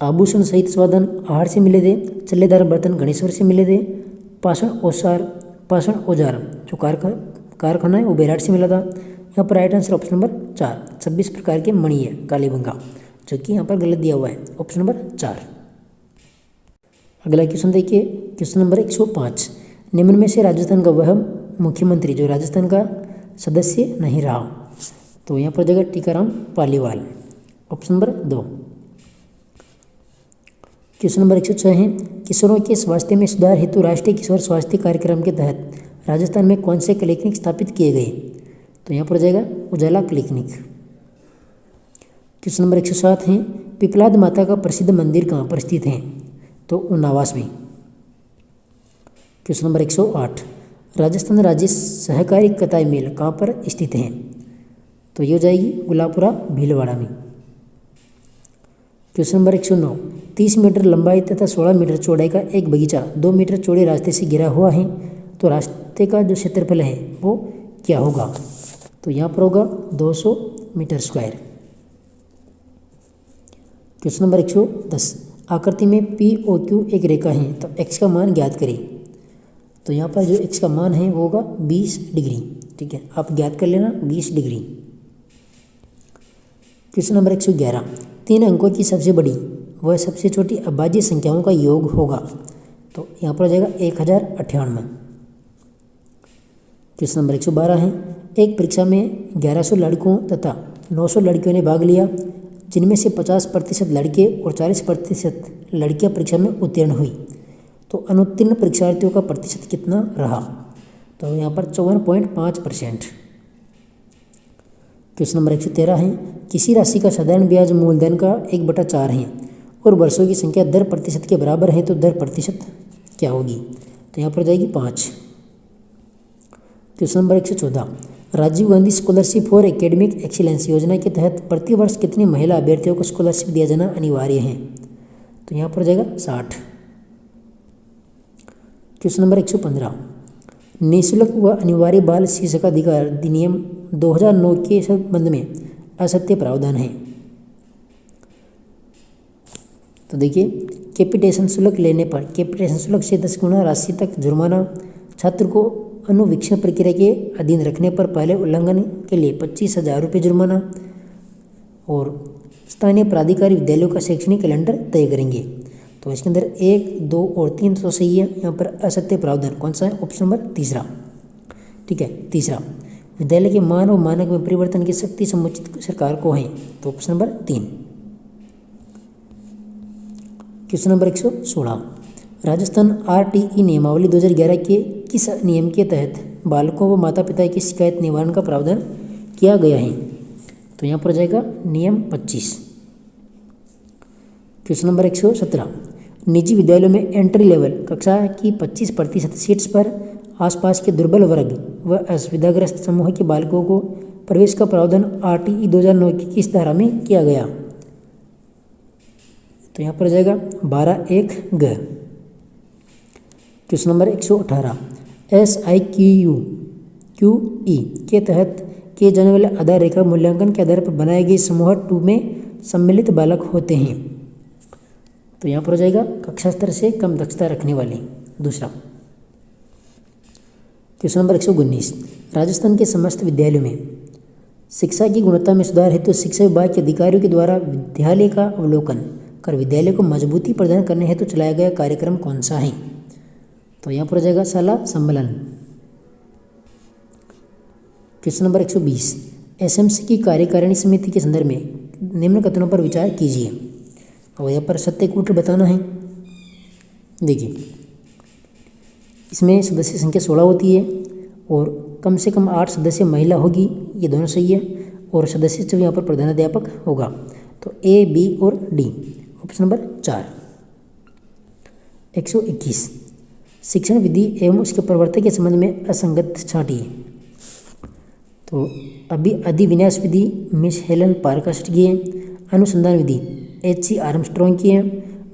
आभूषण सहित साधन आहार से मिले थे, चल्लेदार बर्तन गणेश्वर से मिले थे, पाषाण औजार जो कारखाना है वो बेराट से मिला था। यहाँ पर राइट आंसर ऑप्शन नंबर 4, 26 प्रकार के मणि है कालीबंगा, जो कि यहाँ पर गलत दिया हुआ है, ऑप्शन नंबर 4। अगला क्वेश्चन देखिए, क्वेश्चन नंबर 105, निम्न में से राजस्थान का वह मुख्यमंत्री जो राजस्थान का सदस्य नहीं रहा, तो यहाँ पर जगह Tikaram Paliwal, option number 2। Question number 106 है, किशोरों के स्वास्थ्य में सुधार हेतु राष्ट्रीय किशोर स्वास्थ्य कार्यक्रम के तहत राजस्थान में कौन से क्लिनिक स्थापित किए गए, तो यहाँ पर जाएगा उजाला क्लिनिक। क्वेश्चन नंबर 107 है, पिपलाद माता का प्रसिद्ध मंदिर कहाँ पर स्थित है, तो उन्नावास में। क्वेश्चन नंबर 108, राजस्थान राज्य सहकारी कताई मिल कहाँ पर स्थित है, तो ये हो जाएगी गुलापुरा भीलवाड़ा में। क्वेश्चन नंबर 109, 30 मीटर लंबाई तथा 16 मीटर चौड़ाई का एक बगीचा 2 मीटर चौड़े रास्ते से घिरा हुआ है, तो रास्ते का जो क्षेत्रफल है वो क्या होगा, तो यहाँ पर होगा 200 मीटर स्क्वायर। क्वेश्चन नंबर 110, आकृति में POQ एक रेखा है, तो x का मान ज्ञात करें, तो यहाँ पर जो x का मान है वो होगा 20 डिग्री, ठीक है, आप ज्ञात कर लेना 20 डिग्री। क्वेश्चन नंबर 111, 3 अंकों की सबसे बड़ी वह सबसे छोटी अभाज्य संख्याओं का योग होगा, तो यहाँ पर हो जाएगा 1098। क्वेश्चन नंबर 112 है, एक परीक्षा में 1100 लड़कों तथा 900 लड़कियों ने भाग लिया, जिनमें से 50% लड़के और 40% लड़कियां परीक्षा में उत्तीर्ण हुई, तो अनुत्तीर्ण परीक्षार्थियों का प्रतिशत कितना रहा, तो यहाँ पर 54.5%। क्वेश्चन नंबर 113 है, किसी राशि का साधारण ब्याज मूलधन का 1/4 है और वर्षों की संख्या दर प्रतिशत के बराबर है, तो दर प्रतिशत क्या होगी, तो यहाँ पर जाएगी 5। Question number 114, Rajiv Gandhi scholarship for academic excellence योजना के तहत प्रतिवर्ष कितनी महिला अभ्यर्थियों को स्कॉलरशिप दिया जाना अनिवार्य है, तो यहाँ पर जाएगा 60। क्वेश्चन नंबर 115, निःशुल्क व अनिवार्य बाल शिक्षाधिकार अधिनियम 2009 के संबंध में असत्य प्रावधान है, तो देखिए कैपिटेशन शुल्क लेने पर कैपिटेशन शुल्क से 10 गुना राशि तक जुर्माना, छात्र को अनुवीक्षण प्रक्रिया के अधीन रखने पर पहले उल्लंघन के लिए 25,000 रुपये जुर्माना, और स्थानीय प्राधिकारी विद्यालयों का शैक्षणिक कैलेंडर तय करेंगे, तो इसके अंदर 1, 2 और 3 तो सही है। यहाँ पर असत्य प्रावधान कौन सा है, ऑप्शन नंबर 3, ठीक है, 3 विद्यालय के मान और मानक में परिवर्तन की शक्ति समुचित सरकार को है, तो option number 3। Question number 116, Rajasthan RTE नियमावली 2011 के किस नियम के तहत बालकों व माता पिता की शिकायत निवारण का प्रावधान किया गया है, तो यहाँ पर जाएगा नियम 25। क्वेश्चन नंबर 117, निजी विद्यालयों में एंट्री लेवल कक्षा की 25% सीट्स पर आसपास के दुर्बल वर्ग व असुविधाग्रस्त समूह के बालकों को प्रवेश का प्रावधान RTE 2009 की किस धारा में किया गया, तो यहाँ पर जाएगा 12(1)(ग). क्वेश्चन नंबर 118, SIQE के तहत किए जाने वाले आधार रेखा मूल्यांकन के आधार पर बनाए गए समूह 2 में सम्मिलित बालक होते हैं, तो यहाँ पर हो जाएगा कक्षा स्तर से कम दक्षता रखने वाले, दूसरा। क्वेश्चन नंबर 119, राजस्थान के समस्त विद्यालयों में शिक्षा की गुणवत्ता में सुधार हेतु शिक्षा विभाग के अधिकारियों के द्वारा विद्यालय का अवलोकन कर विद्यालय को मजबूती प्रदान करने हेतु चलाया गया कार्यक्रम कौन सा है, तो यहाँ पर हो जाएगा शाला सम्मेलन। क्वेश्चन नंबर 120, SMC की कार्यकारिणी समिति के संदर्भ में निम्न कथनों पर विचार कीजिए, और यहाँ पर सत्य कूट बताना है। देखिए इसमें सदस्य संख्या 16 होती है और कम से कम 8 सदस्य महिला होगी, ये दोनों सही है, और सदस्य जो यहाँ पर प्रधानाध्यापक होगा, तो A, B और D, ऑप्शन नंबर 4। 121, शिक्षण विधि एवं उसके प्रवर्तक के संबंध में असंगत छांटिए, तो अभी अधिविन्यास विधि मिस हेलन पार्कस्ट की है, अनुसंधान विधि H.C. आर्मस्ट्रॉन्ग की है,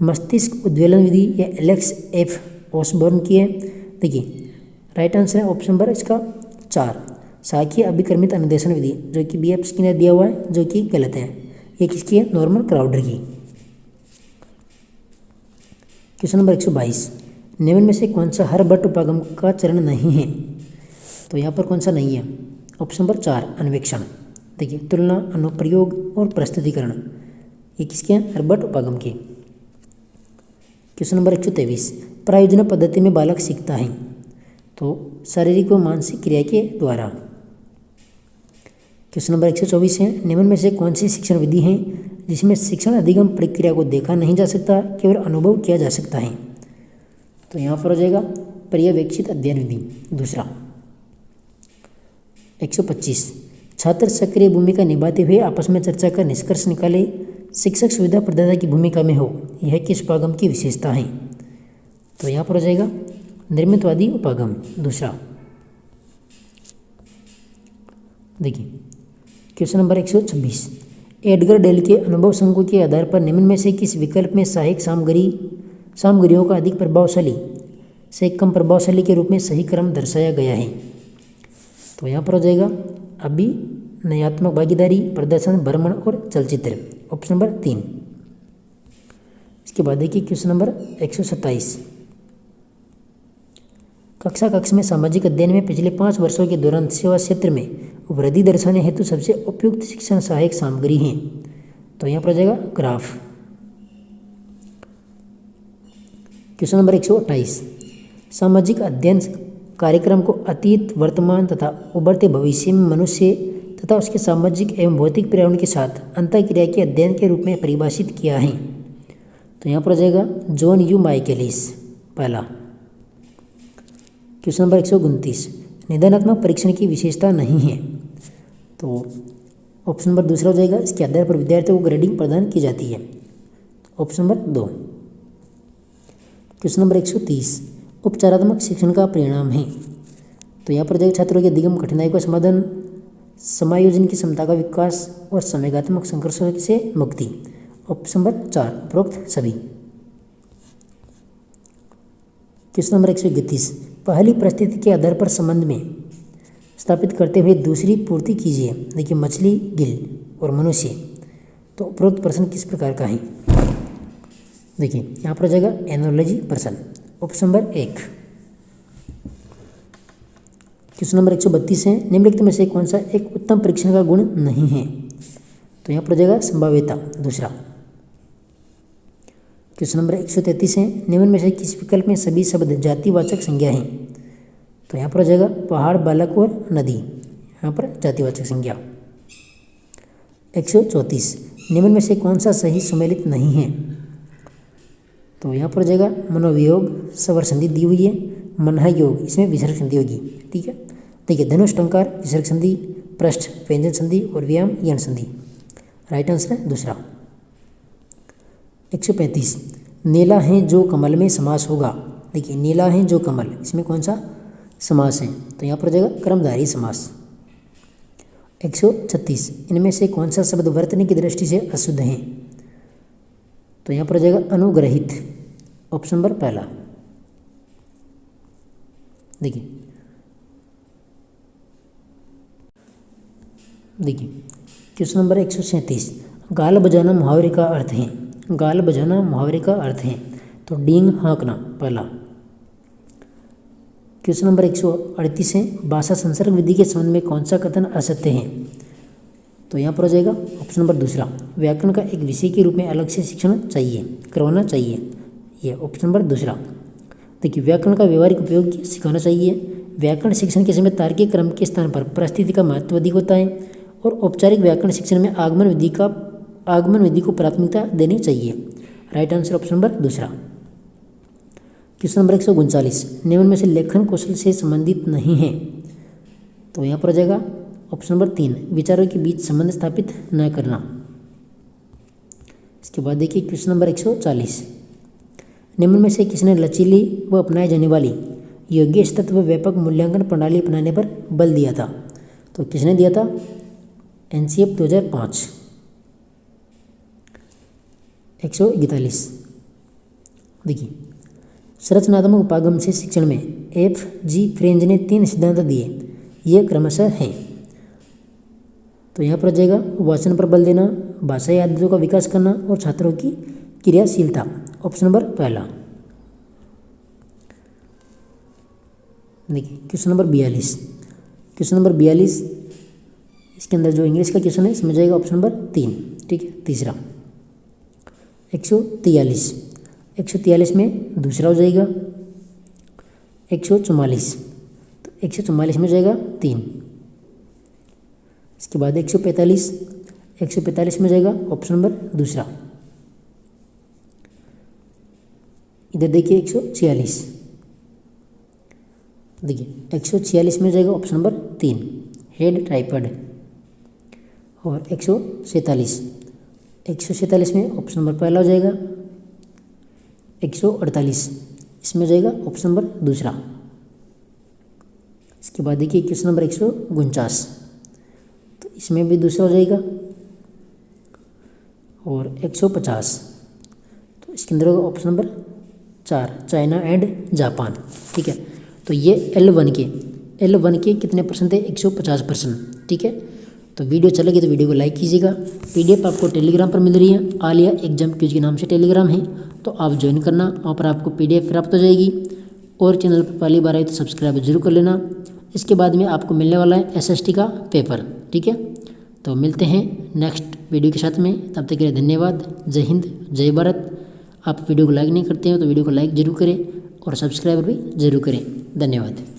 मस्तिष्क उद्वेलन विधि या एलेक्स एफ ऑसबॉर्न की है। देखिए राइट आंसर है ऑप्शन नंबर इसका 4 शाखीय अभिक्रमित अनुदेशन विधि, जो कि बी एफ स्किनर दिया हुआ है, जो कि गलत है। ये किसकी है? नॉर्मन क्राउडर की। क्वेश्चन नंबर 122, निम्न में से कौन सा हर्बर्ट उपागम का चरण नहीं है? तो यहाँ पर कौन सा नहीं है? ऑप्शन नंबर 4 अन्वेक्षण। देखिए तुलना, अनुप्रयोग और प्रस्तुतिकरण, ये किसके हैं? हर्बर्ट उपागम के। क्वेश्चन नंबर 123, प्रायोजना पद्धति में बालक सीखता है, तो शारीरिक व मानसिक क्रिया के द्वारा। क्वेश्चन नंबर 124 है, निम्न में से कौन सी शिक्षण विधि है जिसमें शिक्षण अधिगम प्रक्रिया को देखा नहीं जा सकता, केवल अनुभव किया जा सकता है? तो यहाँ पर हो जाएगा पर्यवेक्षित अध्ययन विधि दूसरा। 125, छात्र सक्रिय भूमिका निभाते हुए आपस में चर्चा कर निष्कर्ष निकाले, शिक्षक सुविधा प्रदाता की भूमिका में हो, यह किस उपागम की विशेषता है? तो यहाँ पर हो जाएगा निर्मितवादी उपागम दूसरा। देखिए क्वेश्चन नंबर 126, एडगर डेल के अनुभव संकुल के आधार पर निम्न में से किस विकल्प में सहायक सामग्रियों का अधिक प्रभावशाली से कम प्रभावशाली के रूप में सही क्रम दर्शाया गया है? तो यहाँ पर हो जाएगा अभिनयात्मक भागीदारी, प्रदर्शन, भ्रमण और चलचित्र, ऑप्शन नंबर 3। इसके बाद देखिए क्वेश्चन नंबर 127, कक्ष में सामाजिक अध्ययन में पिछले 5 वर्षों के दौरान सेवा क्षेत्र में वृद्धि दर्शाने हेतु सबसे उपयुक्त शिक्षण सहायक सामग्री है? तो यहाँ पर हो जाएगा ग्राफ। क्वेश्चन नंबर 128, सामाजिक अध्ययन कार्यक्रम को अतीत, वर्तमान तथा उभरते भविष्य में मनुष्य तथा उसके सामाजिक एवं भौतिक पर्यावरण के साथ अंतःक्रिया के अध्ययन के रूप में परिभाषित किया है? तो यहाँ पर हो जाएगा जॉन यू माइकेलिस पहला। क्वेश्चन नंबर 129, निदानात्मक परीक्षण की विशेषता नहीं है, तो ऑप्शन नंबर दूसरा हो जाएगा, इसके आधार पर विद्यार्थियों को ग्रेडिंग प्रदान की जाती है, ऑप्शन नंबर 2। क्वेश्चन नंबर 130, उपचारात्मक शिक्षण का परिणाम है, तो यहाँ पर जाएगा छात्रों के अधिगम कठिनाई का समाधान, समायोजन की क्षमता का विकास और संवेगात्मक संघर्षों से मुक्ति, ऑप्शन नंबर 4 उपरोक्त सभी। क्वेश्चन नंबर 131, पहली परिस्थिति के आधार पर संबंध में स्थापित करते हुए दूसरी पूर्ति कीजिए। देखिए मछली, गिल और मनुष्य, तो उपरोक्त प्रश्न किस प्रकार का है? देखिए यहाँ पर हो जाएगा एनोलॉजी प्रश्न, ऑप्शन नंबर 1। क्वेश्चन नंबर 132 है, निम्नलिखित में से कौन सा एक उत्तम परीक्षण का गुण नहीं है? तो यहाँ पर हो जाएगा संभाव्यता दूसरा। क्वेश्चन नंबर 133 है, निम्न में से किस विकल्प में सभी शब्द जातिवाचक संज्ञा हैं? तो यहाँ पर हो जाएगा पहाड़, बालक और नदी, यहाँ पर जातिवाचक संज्ञा। 134, निम्न में से कौन सा सही सम्मिलित नहीं है? तो यहाँ पर हो जाएगा मनोवियोग, स्वर संधि दी हुई है, मनहयोग, इसमें विसर्ग संधि होगी, ठीक है। देखिए धनुष टंकार विसर्ग संधि, पृष्ठ व्यंजन संधि और व्यायाम यण संधि, राइट आंसर है दूसरा। 135, नीला है जो कमल में समास होगा। देखिए नीला है जो कमल, इसमें कौन सा समास है? तो यहाँ पर हो जाएगा कर्मधारय समास। 136, इनमें से कौन सा शब्द वर्तनी की दृष्टि से अशुद्ध है? तो यहाँ पर हो जाएगा अनुग्रहित, ऑप्शन नंबर पहला। देखिए क्वेश्चन नंबर 137, गाल बजाना मुहावरे का अर्थ है। गाल बजाना मुहावरे का अर्थ है, तो डींग हाँकना पहला। क्वेश्चन नंबर 138 है, भाषा संसर्ग विधि के संबंध में कौन सा कथन असत्य है? तो यहाँ पर हो जाएगा ऑप्शन नंबर दूसरा, व्याकरण का एक विषय के रूप में अलग से शिक्षण करवाना चाहिए, ये ऑप्शन नंबर दूसरा। देखिए व्याकरण का व्यवहारिक उपयोग सिखाना चाहिए। व्याकरण शिक्षण के समय तार्किक क्रम के स्थान पर परिस्थिति का महत्व अधिक होता है और औपचारिक व्याकरण शिक्षण में आगमन विधि को प्राथमिकता देनी चाहिए, राइट आंसर ऑप्शन नंबर दूसरा। क्वेश्चन नंबर 139, निम्न में से लेखन कौशल से संबंधित नहीं है। तो यहाँ पर हो जाएगा ऑप्शन नंबर 3, विचारों के बीच संबंध स्थापित न करना। इसके बाद देखिए क्वेश्चन नंबर 140, निम्न में से किसने लचीली व अपनाई जाने वाली योग्य तत्व व्यापक मूल्यांकन प्रणाली अपनाने पर बल दिया था? तो किसने दिया था? एनसीएफ 2005। 141, देखिए, संरचनात्मक उपागम से शिक्षण में F.G. फ्रेंच ने 3 सिद्धांत दिए, ये क्रमशः हैं। तो यहाँ पर जाएगा वाचन पर बल देना, भाषाई आदतों का विकास करना और छात्रों की क्रियाशीलता। ऑप्शन नंबर पहला। देखिए क्वेश्चन नंबर 42। क्वेश्चन नंबर 42 इसके अंदर जो इंग्लिश का क्वेश्चन है इसमें जाएगा ऑप्शन नंबर 3। ठीक है, तीसरा 143। 143 में दूसरा हो जाएगा 144। तो 144 में जाएगा 3। इसके बाद 145। 145 में जाएगा ऑप्शन नंबर दूसरा। इधर देखिए 146। देखिए 146 में जाएगा ऑप्शन नंबर 3, हेड ट्राइपॉड। और 147। 147 में ऑप्शन नंबर पहला हो जाएगा 148, इसमें जाएगा ऑप्शन नंबर दूसरा। इसके बाद देखिए क्वेश्चन नंबर 149, तो इसमें भी दूसरा हो जाएगा। और 150, तो इसके अंदर होगा option number 4, China and Japan. ठीक है, तो ये L1 के कितने परसेंट है? 150%। ठीक है, तो वीडियो चलेगी तो वीडियो को लाइक कीजिएगा। PDF आपको टेलीग्राम पर मिल रही है, आलिया एग्जाम क्विज के नाम से टेलीग्राम है, तो आप ज्वाइन करना, वहाँ पर आपको PDF प्राप्त हो जाएगी। और चैनल पर पहली बार आए तो सब्सक्राइब जरूर कर लेना। इसके बाद में आपको मिलने वाला है SST का पेपर। ठीक है, तो मिलते हैं नेक्स्ट वीडियो के साथ में, तब तक के लिए धन्यवाद। जय हिंद, जय भारत। आप वीडियो को लाइक नहीं करते हो तो वीडियो को लाइक जरूर करें और सब्सक्राइब भी जरूर करें। धन्यवाद।